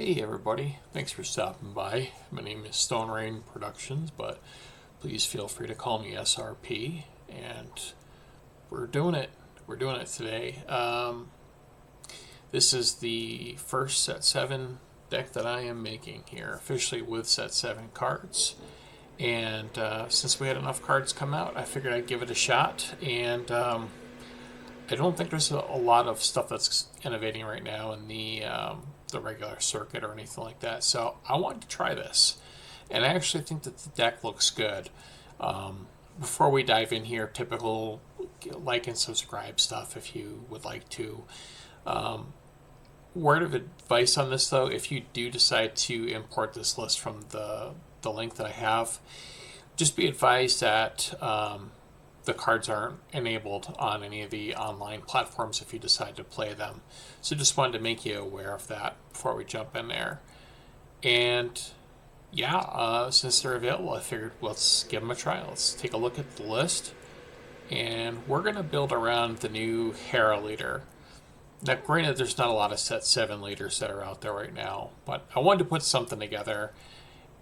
Hey everybody, thanks for stopping by. My name is Stone Rain Productions, but please feel free to call me SRP. And we're doing it. We're doing it today. This is the first set 7 deck that I am making here, officially with set 7 cards. And since we had enough cards come out, I figured I'd give it a shot. And I don't think there's a lot of stuff that's innovating right now in the regular circuit or anything like that. So I wanted to try this, and I actually think that the deck looks good. Before we dive in here, typical like and subscribe stuff if you would like to. Word of advice on this though, if you do decide to import this list from the link that I have, just be advised that the cards aren't enabled on any of the online platforms if you decide to play them. So just wanted to make you aware of that before we jump in there. And yeah, since they're available, I figured let's give them a try. Let's take a look at the list. And we're going to build around the new Hera leader. Now, granted, there's not a lot of set 7 leaders that are out there right now, but I wanted to put something together.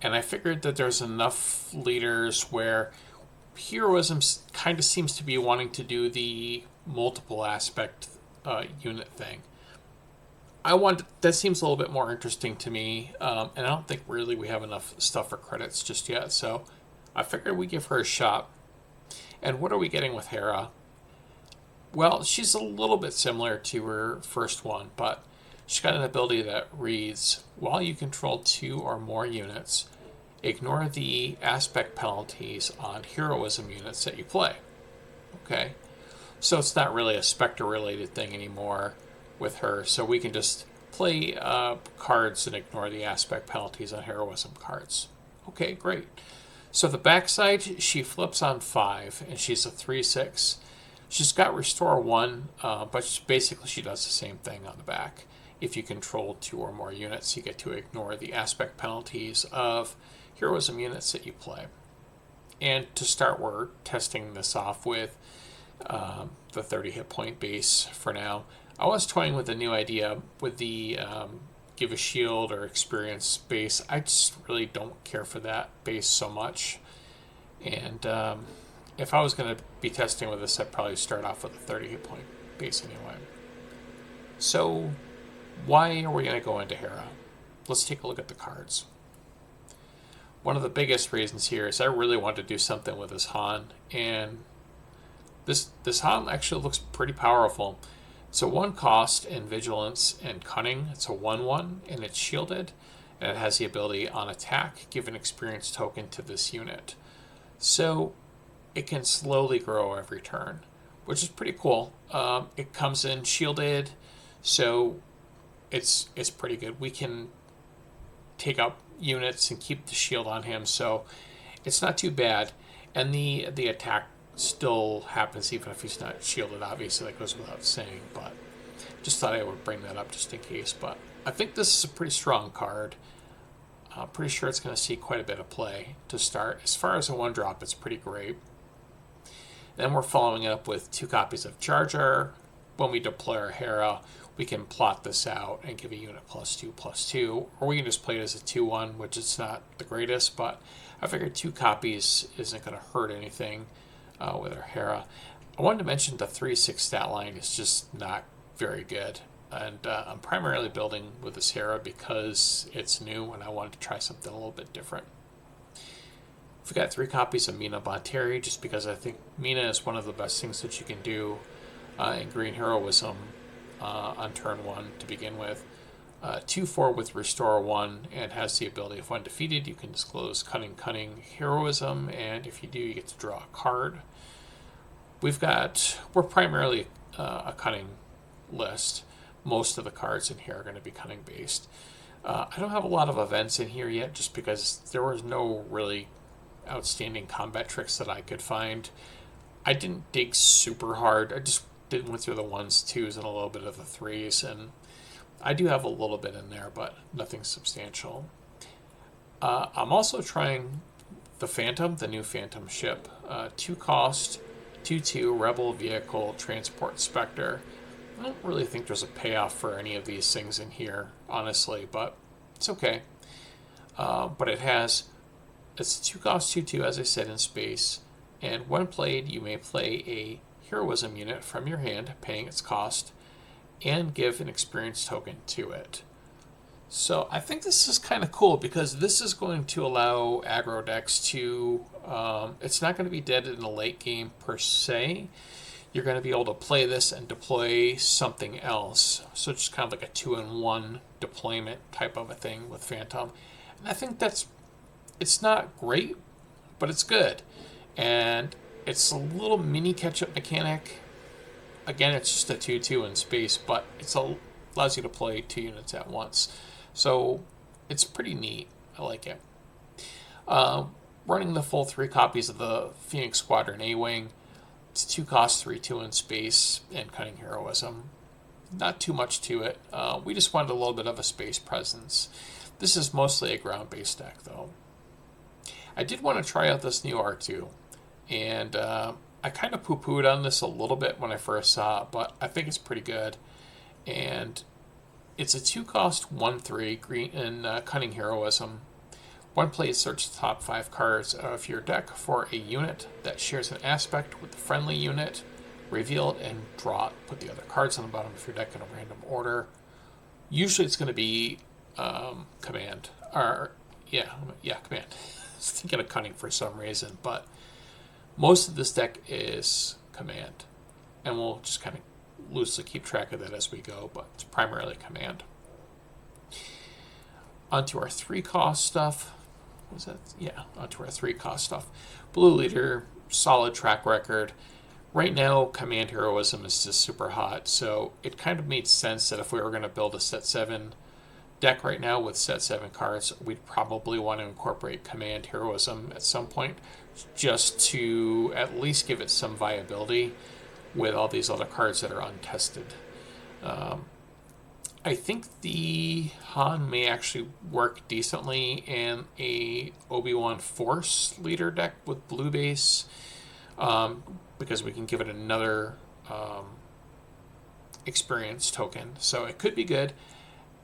And I figured that there's enough leaders where heroism kind of seems to be wanting to do the multiple aspect unit thing. That seems a little bit more interesting to me, and I don't think really we have enough stuff for credits just yet, so I figured we'd give her a shot. And what are we getting with Hera? Well, she's a little bit similar to her first one, but she's got an ability that reads, while you control 2 or more units, ignore the aspect penalties on heroism units that you play. Okay, so it's not really a Spectre related thing anymore with her, so we can just play cards and ignore the aspect penalties on heroism cards. Okay, great. So the backside, she flips on 5 and she's a 3/6. She's got restore 1, but basically she does the same thing on the back. If you control 2 or more units, you get to ignore the aspect penalties of heroism units that you play. And to start, we're testing this off with the 30 hit point base for now. I was toying with a new idea with the give a shield or experience base. I just really don't care for that base so much. And if I was going to be testing with this, I'd probably start off with a 30 hit point base anyway. So why are we going to go into Hera? Let's take a look at the cards. One of the biggest reasons here is I really want to do something with this Han, and this Han actually looks pretty powerful. It's a 1 cost in Vigilance and Cunning. It's a 1/1 and it's shielded, and it has the ability on attack, give an experience token to this unit. So it can slowly grow every turn, which is pretty cool. It comes in shielded, so it's pretty good. We can take up units and keep the shield on him, so it's not too bad. And the attack still happens even if he's not shielded. Obviously, that goes without saying, but just thought I would bring that up just in case. But I think this is a pretty strong card. I'm pretty sure it's going to see quite a bit of play to start. As far as a 1-drop, it's pretty great. Then we're following it up with 2 copies of Charger. When we deploy our Hera, we can plot this out and give a unit +2/+2, or we can just play it as a 2/1, which is not the greatest, but I figured 2 copies isn't going to hurt anything with our Hera. I wanted to mention the 3/6 stat line is just not very good, and I'm primarily building with this Hera because it's new and I wanted to try something a little bit different. We've got 3 copies of Mina Bonteri, just because I think Mina is one of the best things that you can do in Green Heroism on turn 1 to begin with. 2/4 with Restore 1, and has the ability, if when defeated, you can disclose Cunning Heroism, and if you do, you get to draw a card. We're primarily a Cunning list. Most of the cards in here are going to be Cunning based. I don't have a lot of events in here yet, just because there was no really outstanding combat tricks that I could find. I didn't dig super hard. I just went through the 1s, 2s, and a little bit of the 3s, and I do have a little bit in there, but nothing substantial. I'm also trying the Phantom, the new Phantom ship. 2 cost, 2/2 Rebel Vehicle Transport Spectre. I don't really think there's a payoff for any of these things in here, honestly, but It's okay. But it's a 2-cost 2/2, as I said, in space. And when played, you may play a heroism unit from your hand, paying its cost, and give an experience token to it. So I think this is kind of cool because this is going to allow aggro decks to, it's not going to be dead in the late game per se. You're going to be able to play this and deploy something else. So it's kind of like a 2-in-1 deployment type of a thing with Phantom. And I think it's not great, but it's good. And it's a little mini catch-up mechanic. Again, it's just a 2/2 in space, but it allows you to play 2 units at once. So it's pretty neat. I like it. Running the full 3 copies of the Phoenix Squadron A-Wing. It's 2-cost 3/2 in space and cunning heroism. Not too much to it. We just wanted a little bit of a space presence. This is mostly a ground-based deck, though. I did want to try out this new R2, and I kind of poo-pooed on this a little bit when I first saw it, but I think it's pretty good. And it's a 2-cost 1/3 green and cunning heroism. One play, search the top 5 cards of your deck for a unit that shares an aspect with the friendly unit. Reveal it and draw it. Put the other cards on the bottom of your deck in a random order. Usually it's going to be command. Command. I was thinking of cunning for some reason, but most of this deck is command. And we'll just kind of loosely keep track of that as we go, but it's primarily command. Onto our 3-cost stuff. Was that? Yeah, onto our 3-cost stuff. Blue Leader, solid track record. Right now, command heroism is just super hot, so it kind of made sense that if we were going to build a set 7 deck right now with set 7 cards, we'd probably want to incorporate command heroism at some point, just to at least give it some viability with all these other cards that are untested. I think the Han may actually work decently in a Obi-Wan Force leader deck with blue base, because we can give it another experience token. So it could be good.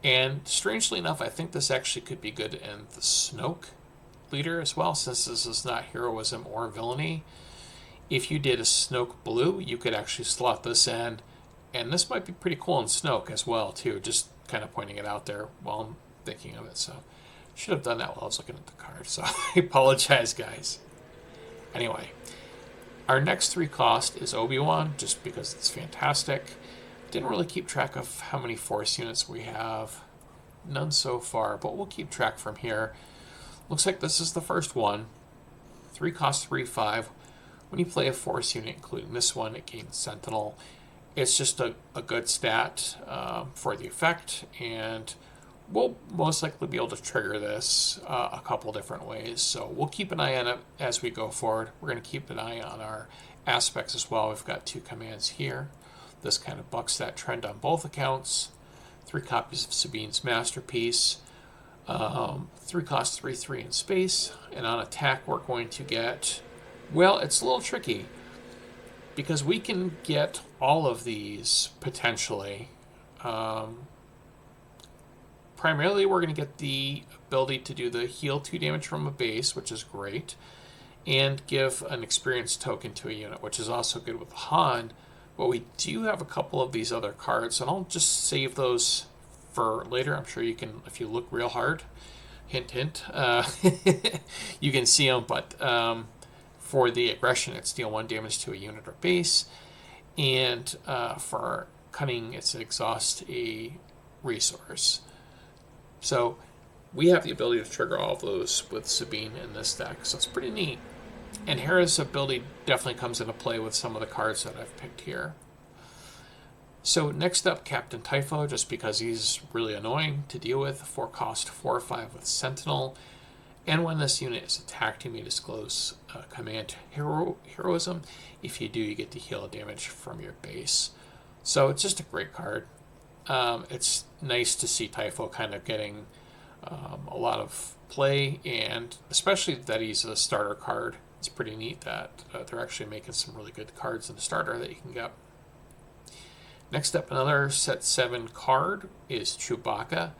And strangely enough, I think this actually could be good in the Snoke leader as well, since this is not heroism or villainy. If you did a Snoke blue, you could actually slot this in. And this might be pretty cool in Snoke as well, too. Just kind of pointing it out there while I'm thinking of it. So, should have done that while I was looking at the card. So, I apologize, guys. Anyway, our next 3-cost is Obi-Wan, just because it's fantastic. Didn't really keep track of how many Force units we have. None so far, but we'll keep track from here. Looks like this is the first one. 3-cost 3/5. When you play a Force unit, including this one, it gains Sentinel. It's just a good stat for the effect, and we'll most likely be able to trigger this a couple different ways. So we'll keep an eye on it as we go forward. We're going to keep an eye on our aspects as well. We've got 2 commands here. This kind of bucks that trend on both accounts. 3 copies of Sabine's Masterpiece. 3-cost 3/3 in space. And on attack, we're going to get... Well, it's a little tricky, because we can get all of these, potentially. Primarily, we're going to get the ability to do the heal 2 damage from a base, which is great, and give an experience token to a unit, which is also good with Han. But we do have a couple of these other cards, and I'll just save those for later. I'm sure you can, if you look real hard, hint, hint, you can see them, but... for the aggression, it's deal 1 damage to a unit or base. And for cunning, it's exhaust a resource. So we have the ability to trigger all of those with Sabine in this deck. So it's pretty neat. And Hera's ability definitely comes into play with some of the cards that I've picked here. So next up, Captain Typho, just because he's really annoying to deal with. 4-cost 4/5 with Sentinel. And when this unit is attacked, you may disclose command heroism. If you do, you get to heal damage from your base. So it's just a great card. It's nice to see Typho kind of getting a lot of play, and especially that he's a starter card. It's pretty neat that they're actually making some really good cards in the starter that you can get. Next up, another set 7 card is Chewbacca.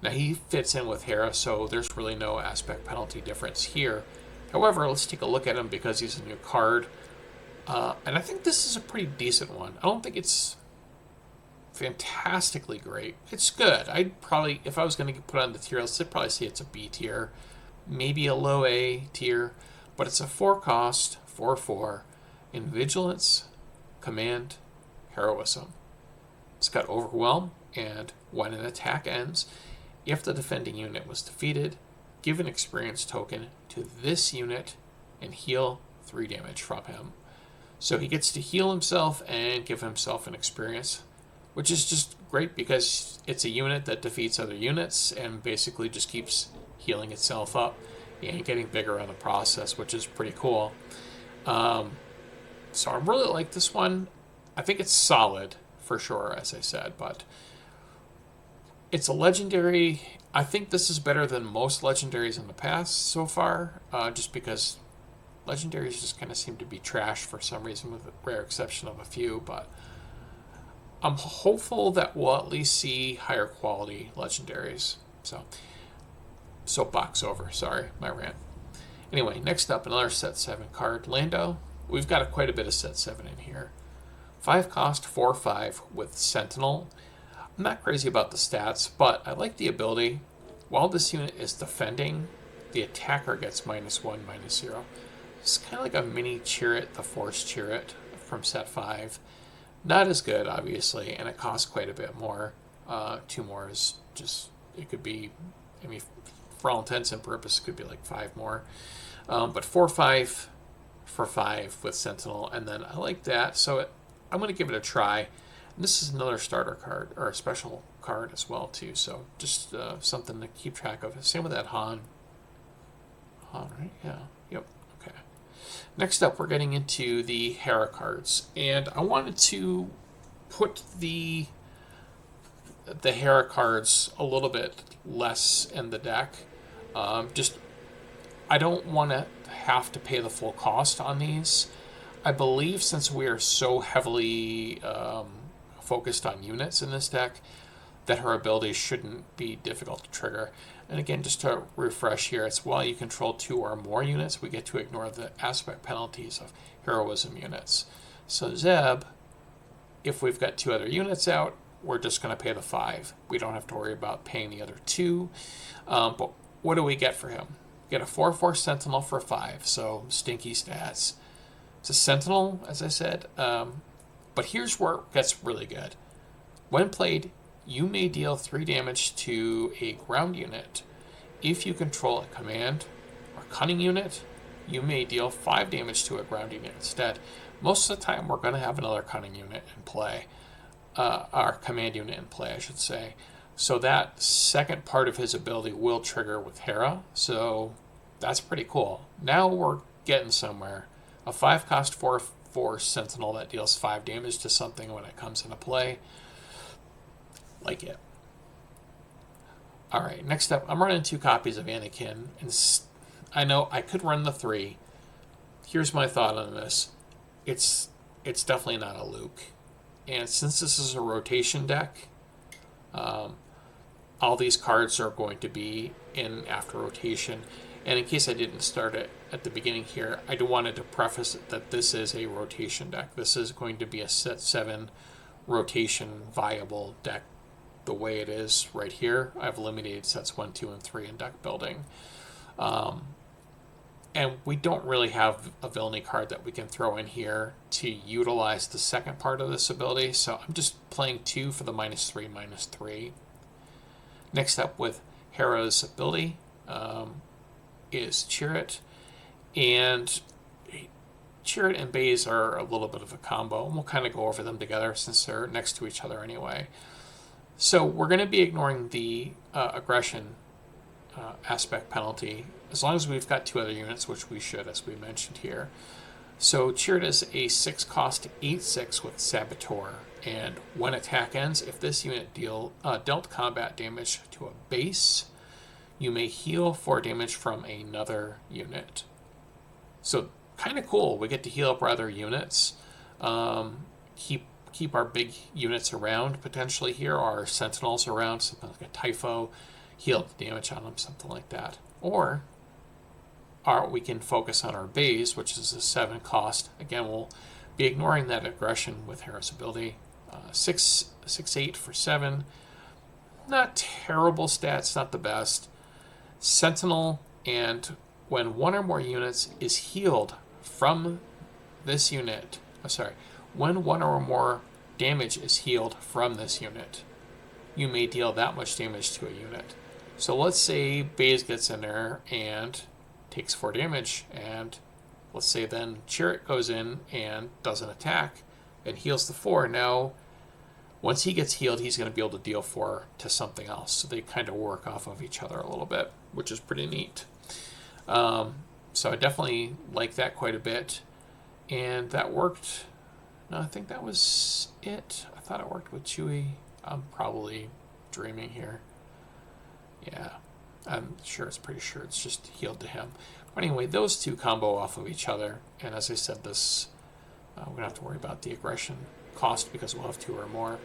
Now he fits in with Hera, so there's really no aspect penalty difference here. However, let's take a look at him because he's a new card. And I think this is a pretty decent one. I don't think it's fantastically great. It's good. I'd probably, if I was going to put on the tier list, I'd probably say it's a B tier, maybe a low A tier, but it's a 4 cost, 4/4, in Vigilance, Command, Heroism. It's got Overwhelm, and when an attack ends, if the defending unit was defeated, give an experience token to this unit and heal 3 damage from him. So he gets to heal himself and give himself an experience, which is just great because it's a unit that defeats other units and basically just keeps healing itself up and getting bigger on the process, which is pretty cool. So I really like this one. I think it's solid for sure, as I said, but it's a legendary. I think this is better than most legendaries in the past so far, just because legendaries just kind of seem to be trash for some reason, with a rare exception of a few, but I'm hopeful that we'll at least see higher quality legendaries. So box over. Sorry, my rant. Anyway, next up, another set 7 card, Lando. We've got quite a bit of set 7 in here. 5 cost, 4/5 with Sentinel. I'm not crazy about the stats, but I like the ability. While this unit is defending, the attacker gets -1, -0. It's kind of like a mini Chariot, the Force Chariot from set 5. Not as good, obviously, and it costs quite a bit more. 2 more is just, it could be, I mean, for all intents and purposes, it could be like 5 more. But 4/5 for 5 with Sentinel, and then I like that, so I'm going to give it a try. And this is another starter card, or a special card as well, too, so just something to keep track of. Same with that Han. Han, right? Yeah. Yep. Okay. Next up, we're getting into the Hera cards, and I wanted to put the Hera cards a little bit less in the deck. Just, I don't want to have to pay the full cost on these. I believe since we are so heavily focused on units in this deck, that her abilities shouldn't be difficult to trigger. And again, just to refresh here, it's while you control 2 or more units, we get to ignore the aspect penalties of heroism units. So Zeb, if we've got 2 other units out, we're just going to pay the 5. We don't have to worry about paying the other 2. But what do we get for him? We get a 4/4 Sentinel for 5, so stinky stats. It's a Sentinel, as I said, but here's where it gets really good. When played, you may deal 3 damage to a ground unit. If you control a command or cunning unit, you may deal 5 damage to a ground unit instead. Most of the time, we're going to have another cunning unit in play, our command unit in play, I should say. So that second part of his ability will trigger with Hera, so that's pretty cool. Now we're getting somewhere. A 5 cost 4/4 Sentinel that deals 5 damage to something when it comes into play. Like it. Alright, next up, I'm running 2 copies of Anakin, and I know I could run the 3. Here's my thought on this. It's definitely not a Luke. And since this is a rotation deck, all these cards are going to be in after rotation. And in case I didn't start it at the beginning here, I wanted to preface it that this is a rotation deck. This is going to be a set 7 rotation viable deck the way it is right here. I've eliminated sets 1, 2, and 3 in deck building. And we don't really have a villainy card that we can throw in here to utilize the second part of this ability, so I'm just playing 2 for the -3, -3. Next up with Hera's ability is Chariot, and Chariot and Baze are a little bit of a combo, and we'll kind of go over them together since they're next to each other anyway. So we're going to be ignoring the aggression aspect penalty as long as we've got 2 other units, which we should, as we mentioned here. So Chariot is a 6 cost 8/6 with Saboteur, and when attack ends, if this unit dealt combat damage to a base, you may heal 4 damage from another unit. So kind of cool. We get to heal up our other units. Keep our big units around potentially here, our Sentinels around, something like a Typho. heal the damage on them, something like that. Or we can focus on our base, which is a 7 cost. Again, we'll be ignoring that aggression with Hera's ability. 6/8 for 7. Not terrible stats, not the best. Sentinel, and when one or more units is healed from this unit, when one or more damage is healed from this unit, you may deal that much damage to a unit. So let's say Baze gets in there and takes 4 damage, and let's say then Chariot goes in and does an attack and heals the 4. Now, once he gets healed, he's going to be able to deal 4 to something else. So they kind of work off of each other a little bit, which is pretty neat. So I definitely like that quite a bit. And that worked. No, I think that was it. I thought it worked with Chewie. I'm probably dreaming here. Yeah, I'm sure pretty sure it's just healed to him. But anyway, those two combo off of each other. And as I said, this we're going to have to worry about the aggression cost because we'll have 2 or more.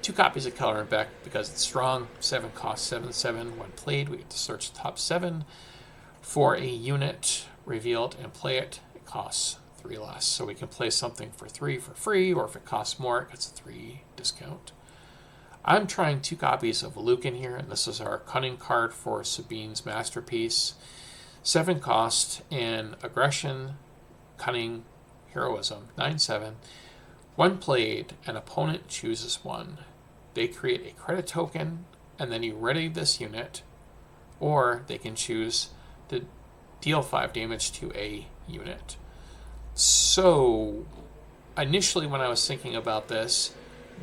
2 copies of Color and Beck because it's strong. 7 cost 7/7. When played, we get to search the top 7 for a unit revealed and play it. It costs 3 less. So we can play something for 3 for free, or if it costs more, it gets a 3 discount. I'm trying 2 copies of Luke in here, and this is our Cunning card for Sabine's Masterpiece. 7 cost in Aggression, Cunning, Heroism. 9/7. When played, an opponent chooses 1. They create a credit token, and then you ready this unit, or they can choose to deal 5 damage to a unit. So, initially when I was thinking about this,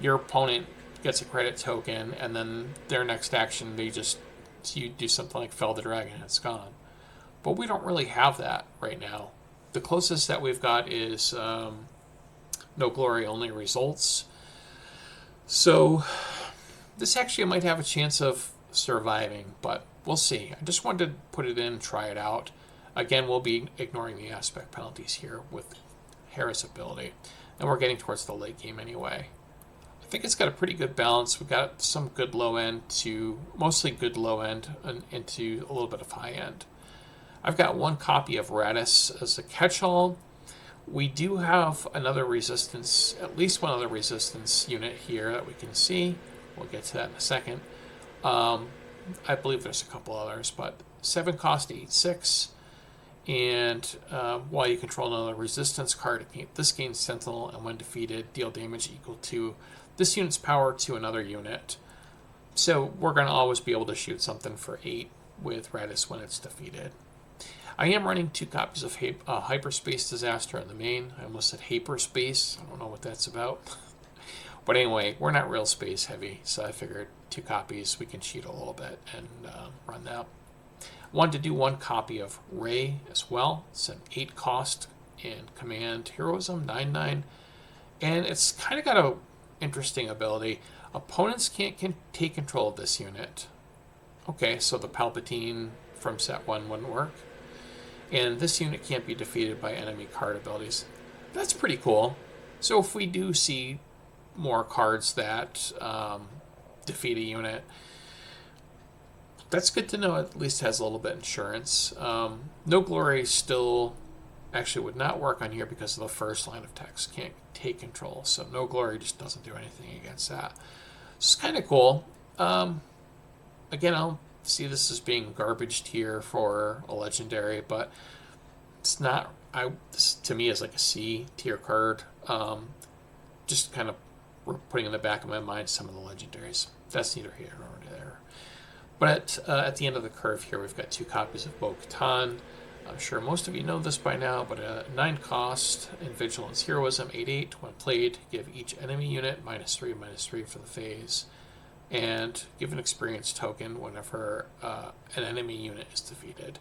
your opponent gets a credit token, and then their next action, you do something like Fell the Dragon, and it's gone. But we don't really have that right now. The closest that we've got is No Glory Only results. So this actually might have a chance of surviving, but we'll see. I just wanted to put it in, try it out. Again, we'll be ignoring the aspect penalties here with Hera's ability. And we're getting towards the late game anyway. I think it's got a pretty good balance. We've got some good low end to mostly good low end and into a little bit of high end. I've got 1 copy of Radis as a catch-all. We do have another resistance, at least one other resistance unit here that we can see. We'll get to that in a second. I believe there's a couple others, but 7 cost 8/6. And while you control another resistance card, this gains Sentinel, and when defeated, deal damage equal to this unit's power to another unit. So we're going to always be able to shoot something for 8 with Radis when it's defeated. I am running 2 copies of Hyperspace Disaster in the main. I almost said Hyperspace. I don't know what that's about. But anyway, we're not real space heavy, so I figured 2 copies, we can cheat a little bit and run that. Wanted to do 1 copy of Ray as well. It's an 8 cost in Command Heroism, 9/9. And it's kind of got an interesting ability. Opponents can't take control of this unit. Okay, so the Palpatine from set 1 wouldn't work. And this unit can't be defeated by enemy card abilities. That's pretty cool. So if we do see more cards that defeat a unit, that's good to know. At least has a little bit of insurance. No Glory still actually would not work on here because of the first line of text. Can't take control. So No Glory just doesn't do anything against that. It's kind of cool. Again, I'll see this as being garbage tier for a legendary, but it's not. This to me is like a C tier card. Just kind of putting in the back of my mind some of the legendaries. That's neither here nor there. But at the end of the curve here, we've got 2 copies of Bo-Katan. I'm sure most of you know this by now, but a 9 cost in Vigilance Heroism, 8/8. When played, give each enemy unit -3/-3 for the phase. And give an experience token whenever an enemy unit is defeated.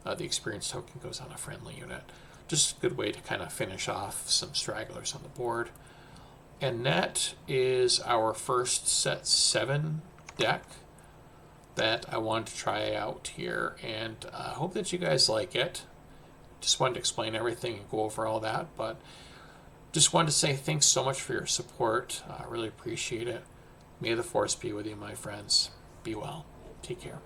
The experience token goes on a friendly unit. Just a good way to kind of finish off some stragglers on the board. And that is our first set 7 deck that I wanted to try out here. And I hope that you guys like it. Just wanted to explain everything and go over all that. But just wanted to say thanks so much for your support. I really appreciate it. May the Force be with you, my friends. Be well. Take care.